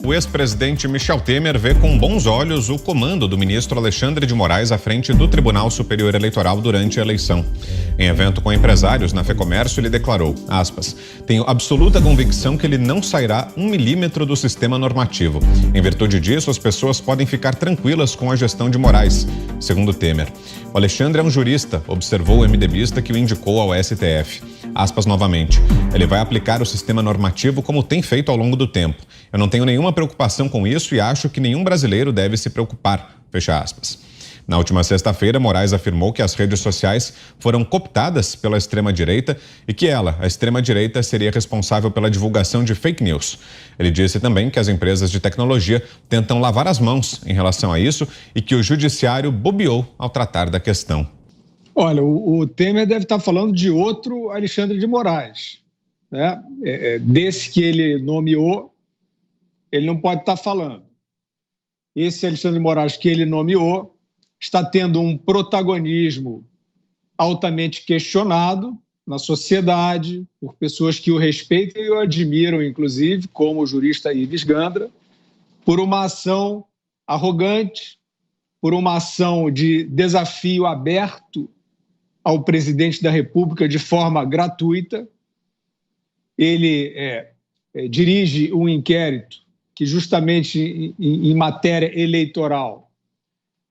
O ex-presidente Michel Temer vê com bons olhos o comando do ministro Alexandre de Moraes à frente do Tribunal Superior Eleitoral durante a eleição. Em evento com empresários na FEComércio, ele declarou, aspas, tenho absoluta convicção que ele não sairá 1 milímetro do sistema normativo. Em virtude disso, as pessoas podem ficar tranquilas com a gestão de Moraes, segundo Temer. O Alexandre é um jurista, observou o MDBista que o indicou ao STF. Aspas novamente, ele vai aplicar o sistema normativo como tem feito ao longo do tempo. Eu não tenho nenhuma preocupação com isso e acho que nenhum brasileiro deve se preocupar, fecha aspas. Na última sexta-feira, Moraes afirmou que as redes sociais foram cooptadas pela extrema-direita e que ela, a extrema-direita, seria responsável pela divulgação de fake news. Ele disse também que as empresas de tecnologia tentam lavar as mãos em relação a isso e que o judiciário bobeou ao tratar da questão. Olha, o Temer deve estar falando de outro Alexandre de Moraes, né? Desse que ele nomeou, ele não pode estar falando. Esse Alexandre de Moraes que ele nomeou está tendo um protagonismo altamente questionado na sociedade, por pessoas que o respeitam e o admiram, inclusive, como o jurista Ives Gandra, por uma ação arrogante, por uma ação de desafio aberto ao presidente da República de forma gratuita. Ele dirige um inquérito que, justamente em matéria eleitoral,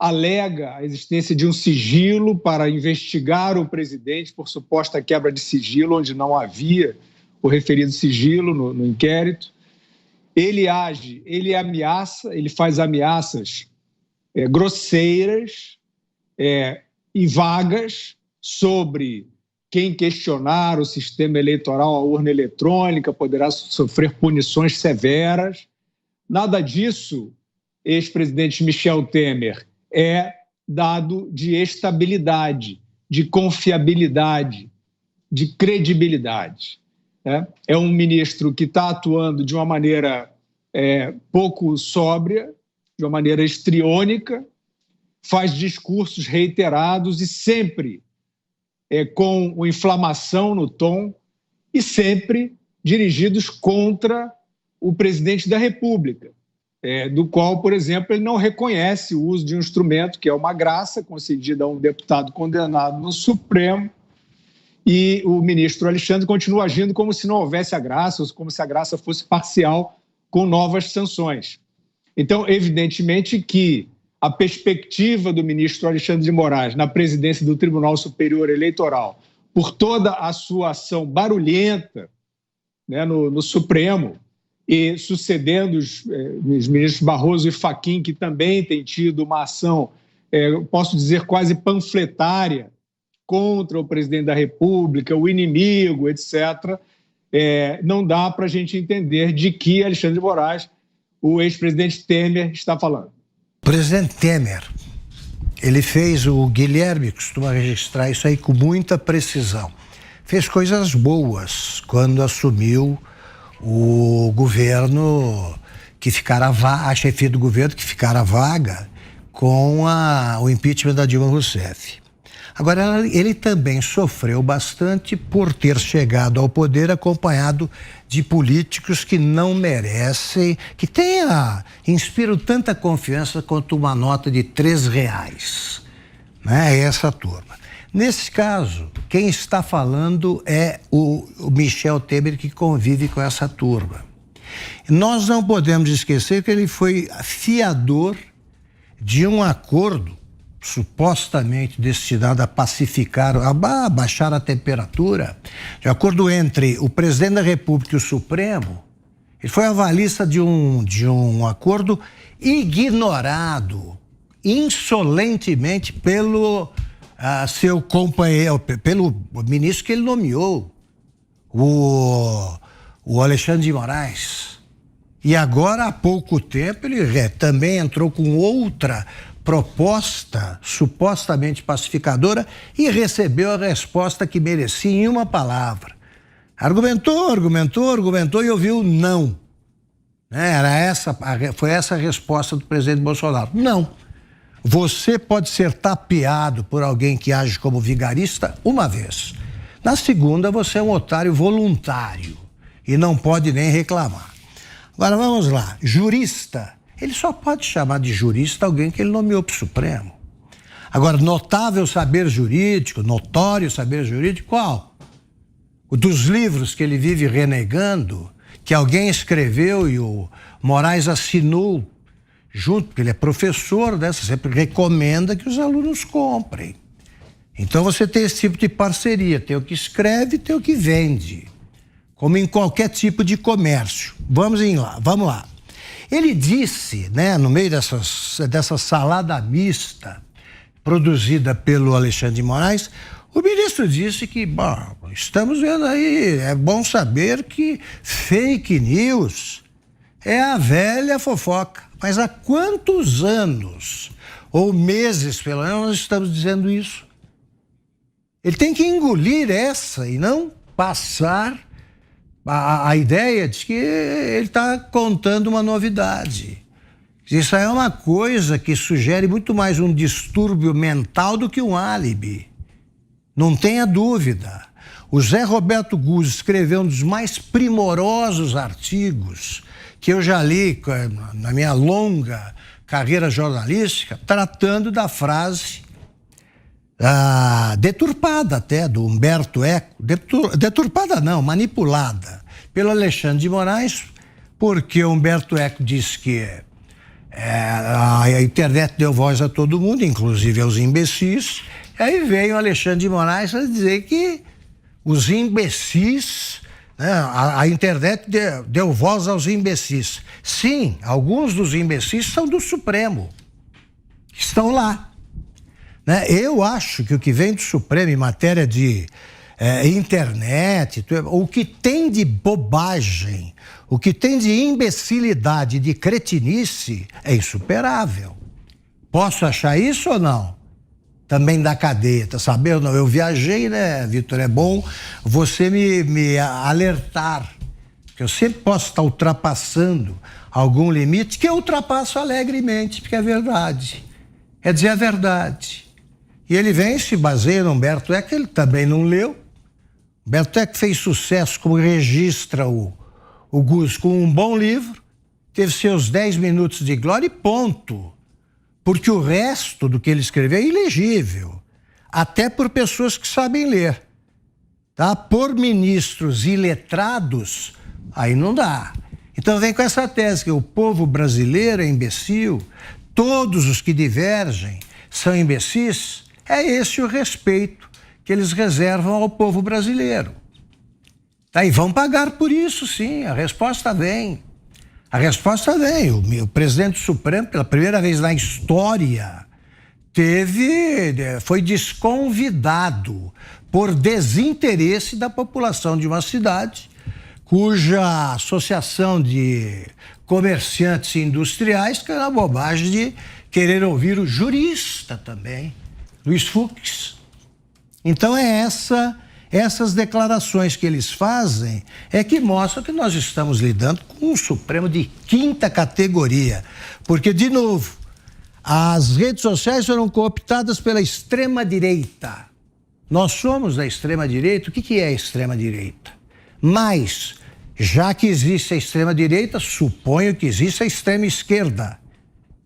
alega a existência de um sigilo para investigar o presidente por suposta quebra de sigilo, onde não havia o referido sigilo no inquérito. Ele age, ele ameaça, ele faz ameaças grosseiras e vagas sobre quem questionar o sistema eleitoral, a urna eletrônica, poderá sofrer punições severas. Nada disso, ex-presidente Michel Temer, é dado de estabilidade, de confiabilidade, de credibilidade. É um ministro que está atuando de uma maneira pouco sóbria, de uma maneira histriônica, faz discursos reiterados e sempre com inflamação no tom e sempre dirigidos contra o presidente da República, do qual, por exemplo, ele não reconhece o uso de um instrumento que é uma graça concedida a um deputado condenado no Supremo, e o ministro Alexandre continua agindo como se não houvesse a graça, ou como se a graça fosse parcial, com novas sanções. Então, evidentemente que a perspectiva do ministro Alexandre de Moraes na presidência do Tribunal Superior Eleitoral, por toda a sua ação barulhenta, né, no Supremo, e sucedendo os ministros Barroso e Fachin, que também têm tido uma ação, posso dizer, quase panfletária contra o presidente da República, o inimigo, etc., não dá para a gente entender de que Alexandre de Moraes, o ex-presidente Temer, está falando. O presidente Temer, ele fez, o Guilherme costuma registrar isso aí com muita precisão, fez coisas boas quando assumiu o governo que ficara a chefia do governo que ficara vaga com o impeachment da Dilma Rousseff. Agora, ele também sofreu bastante por ter chegado ao poder acompanhado de políticos que não merecem, que inspiram tanta confiança quanto uma nota de R$3, né? Essa turma. Nesse caso, quem está falando é o Michel Temer, que convive com essa turma. Nós não podemos esquecer que ele foi fiador de um acordo supostamente destinado a pacificar, a baixar a temperatura, de acordo entre o presidente da República e o Supremo. Ele foi avalista de um acordo ignorado insolentemente pelo seu companheiro, pelo ministro que ele nomeou, o Alexandre de Moraes. E agora, há pouco tempo, ele também entrou com outra proposta supostamente pacificadora e recebeu a resposta que merecia em uma palavra. Argumentou e ouviu não. Foi essa a resposta do presidente Bolsonaro. Não. Você pode ser tapeado por alguém que age como vigarista uma vez. Na segunda, você é um otário voluntário e não pode nem reclamar. Agora vamos lá, jurista. Ele só pode chamar de jurista alguém que ele nomeou para o Supremo. Agora, notável saber jurídico, notório saber jurídico, qual? O dos livros que ele vive renegando, que alguém escreveu e o Moraes assinou junto, porque ele é professor, né? Você sempre recomenda que os alunos comprem. Então você tem esse tipo de parceria, tem o que escreve e tem o que vende, como em qualquer tipo de comércio. Vamos lá. Ele disse, né, no meio dessa salada mista produzida pelo Alexandre de Moraes, o ministro disse que, bom, estamos vendo aí, é bom saber que fake news é a velha fofoca. Mas há quantos anos, ou meses pelo menos, nós estamos dizendo isso? Ele tem que engolir essa e não passar a ideia de que ele está contando uma novidade. Isso aí é uma coisa que sugere muito mais um distúrbio mental do que um álibi. Não tenha dúvida. O Zé Roberto Guzzi escreveu um dos mais primorosos artigos que eu já li na minha longa carreira jornalística, tratando da frase deturpada até, do Humberto Eco. Deturpada não, manipulada pelo Alexandre de Moraes, porque Humberto Eco disse que a internet deu voz a todo mundo, inclusive aos imbecis. Aí veio o Alexandre de Moraes a dizer que os imbecis, né, a internet deu voz aos imbecis. Sim, alguns dos imbecis são do Supremo, que estão lá. Né? Eu acho que o que vem do Supremo em matéria de internet, o que tem de bobagem, o que tem de imbecilidade, de cretinice, é insuperável. Posso achar isso ou não? Também da cadeia, tá sabendo? Eu viajei, né, Vitor? É bom você me alertar, que eu sempre posso estar ultrapassando algum limite, que eu ultrapasso alegremente, porque é verdade. É dizer a verdade. E ele vem e se baseia no Humberto Eco, que ele também não leu. Humberto Eco fez sucesso, como registra o Guzzi, com um bom livro, teve seus 10 minutos de glória e ponto. Porque o resto do que ele escreveu é ilegível, até por pessoas que sabem ler. Tá? Por ministros iletrados, aí não dá. Então vem com essa tese que o povo brasileiro é imbecil, todos os que divergem são imbecis. É esse o respeito que eles reservam ao povo brasileiro. Tá? E vão pagar por isso, sim, a resposta vem. A resposta vem. O presidente do Supremo, pela primeira vez na história, foi desconvidado por desinteresse da população de uma cidade cuja associação de comerciantes industriais caiu na bobagem de querer ouvir o jurista também, Luiz Fux. Então essas declarações que eles fazem é que mostram que nós estamos lidando com um Supremo de quinta categoria. Porque, de novo, as redes sociais foram cooptadas pela extrema-direita. Nós somos da extrema-direita. O que é a extrema-direita? Mas, já que existe a extrema-direita, suponho que existe a extrema-esquerda.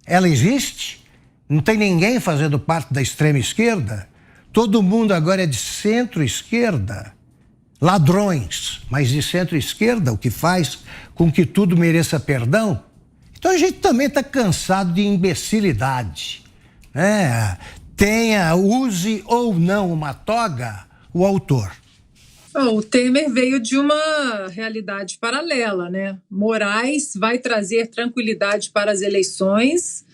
Ela existe? Não tem ninguém fazendo parte da extrema-esquerda? Todo mundo agora é de centro-esquerda, ladrões, mas de centro-esquerda, o que faz com que tudo mereça perdão. Então a gente também está cansado de imbecilidade. Né? Use ou não uma toga, o autor. O Temer veio de uma realidade paralela, né? Moraes vai trazer tranquilidade para as eleições.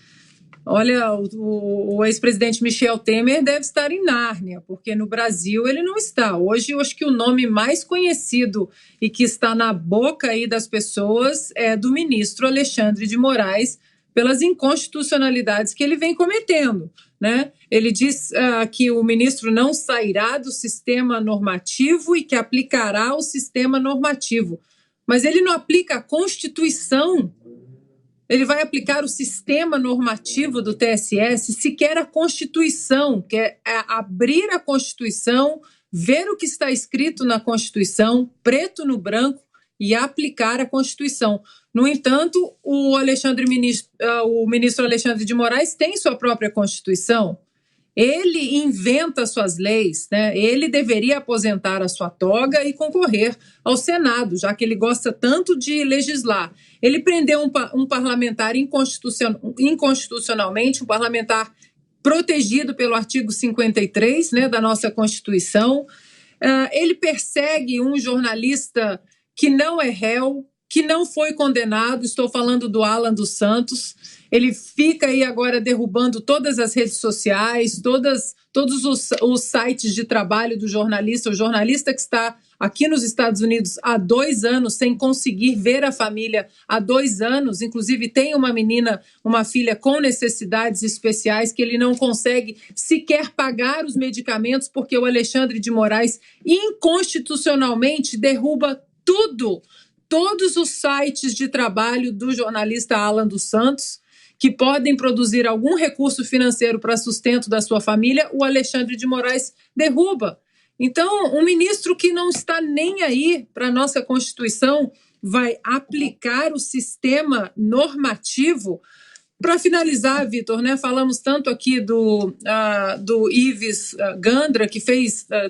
Olha, o ex-presidente Michel Temer deve estar em Nárnia, porque no Brasil ele não está. Hoje, eu acho que o nome mais conhecido e que está na boca aí das pessoas é do ministro Alexandre de Moraes, pelas inconstitucionalidades que ele vem cometendo, né? Ele diz que o ministro não sairá do sistema normativo e que aplicará o sistema normativo. Mas ele não aplica a Constituição. Ele vai aplicar o sistema normativo do TSE, sequer a Constituição, que é abrir a Constituição, ver o que está escrito na Constituição, preto no branco, e aplicar a Constituição. No entanto, o ministro Alexandre de Moraes tem sua própria Constituição. Ele inventa suas leis, né? Ele deveria aposentar a sua toga e concorrer ao Senado, já que ele gosta tanto de legislar. Ele prendeu um parlamentar inconstitucionalmente, um parlamentar protegido pelo artigo 53, né, da nossa Constituição. Ele persegue um jornalista que não é réu, que não foi condenado, estou falando do Alan dos Santos. Ele fica aí agora derrubando todas as redes sociais, todos os sites de trabalho do jornalista, o jornalista que está aqui nos Estados Unidos há 2 anos, sem conseguir ver a família há 2 anos, inclusive tem uma filha com necessidades especiais, que ele não consegue sequer pagar os medicamentos, porque o Alexandre de Moraes inconstitucionalmente derruba todos os sites de trabalho do jornalista Alan dos Santos, que podem produzir algum recurso financeiro para sustento da sua família, o Alexandre de Moraes derruba. Então, um ministro que não está nem aí para a nossa Constituição vai aplicar o sistema normativo. Para finalizar, Vitor, né, falamos tanto aqui do Ives Gandra, que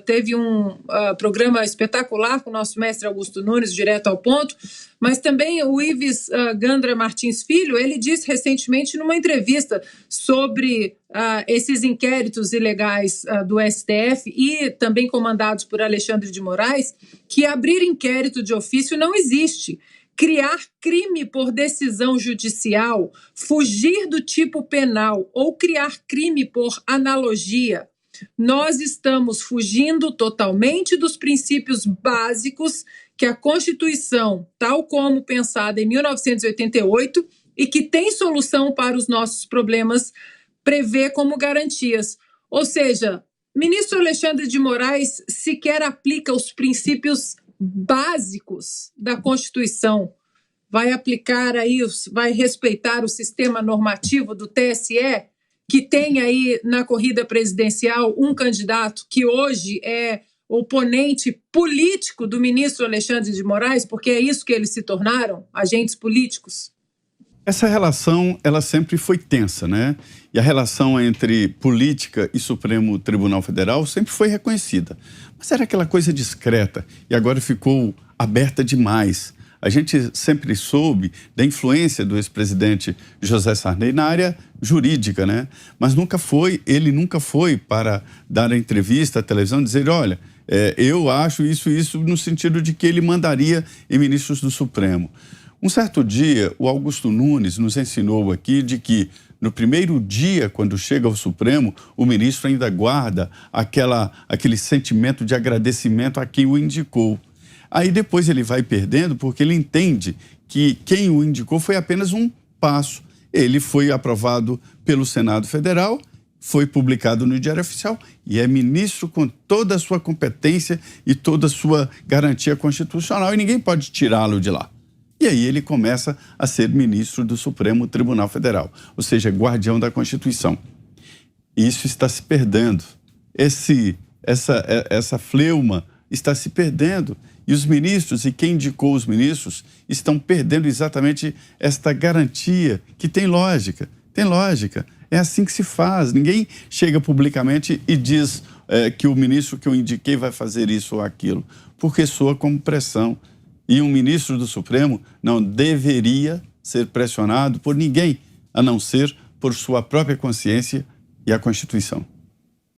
teve um programa espetacular com o nosso mestre Augusto Nunes, direto ao ponto, mas também o Ives Gandra Martins Filho, ele disse recentemente numa entrevista sobre esses inquéritos ilegais do STF e também comandados por Alexandre de Moraes, que abrir inquérito de ofício não existe. Criar crime por decisão judicial, fugir do tipo penal ou criar crime por analogia, nós estamos fugindo totalmente dos princípios básicos que a Constituição, tal como pensada em 1988 e que tem solução para os nossos problemas, prevê como garantias. Ou seja, ministro Alexandre de Moraes sequer aplica os princípios básicos da Constituição, vai aplicar aí, vai respeitar o sistema normativo do TSE, que tem aí na corrida presidencial um candidato que hoje é oponente político do ministro Alexandre de Moraes, porque é isso que eles se tornaram, agentes políticos. Essa relação, ela sempre foi tensa, né? E a relação entre política e Supremo Tribunal Federal sempre foi reconhecida. Mas era aquela coisa discreta e agora ficou aberta demais. A gente sempre soube da influência do ex-presidente José Sarney na área jurídica, né? Mas ele nunca foi para dar a entrevista à televisão e dizer, olha, eu acho isso, no sentido de que ele mandaria em ministros do Supremo. Um certo dia, o Augusto Nunes nos ensinou aqui de que no primeiro dia, quando chega ao Supremo, o ministro ainda guarda aquele sentimento de agradecimento a quem o indicou. Aí depois ele vai perdendo porque ele entende que quem o indicou foi apenas um passo. Ele foi aprovado pelo Senado Federal, foi publicado no Diário Oficial e é ministro com toda a sua competência e toda a sua garantia constitucional e ninguém pode tirá-lo de lá. E aí ele começa a ser ministro do Supremo Tribunal Federal, ou seja, guardião da Constituição. Isso está se perdendo. Essa fleuma está se perdendo. E os ministros e quem indicou os ministros estão perdendo exatamente esta garantia que tem lógica. Tem lógica. É assim que se faz. Ninguém chega publicamente e diz que o ministro que eu indiquei vai fazer isso ou aquilo, porque soa como pressão. E um ministro do Supremo não deveria ser pressionado por ninguém, a não ser por sua própria consciência e a Constituição.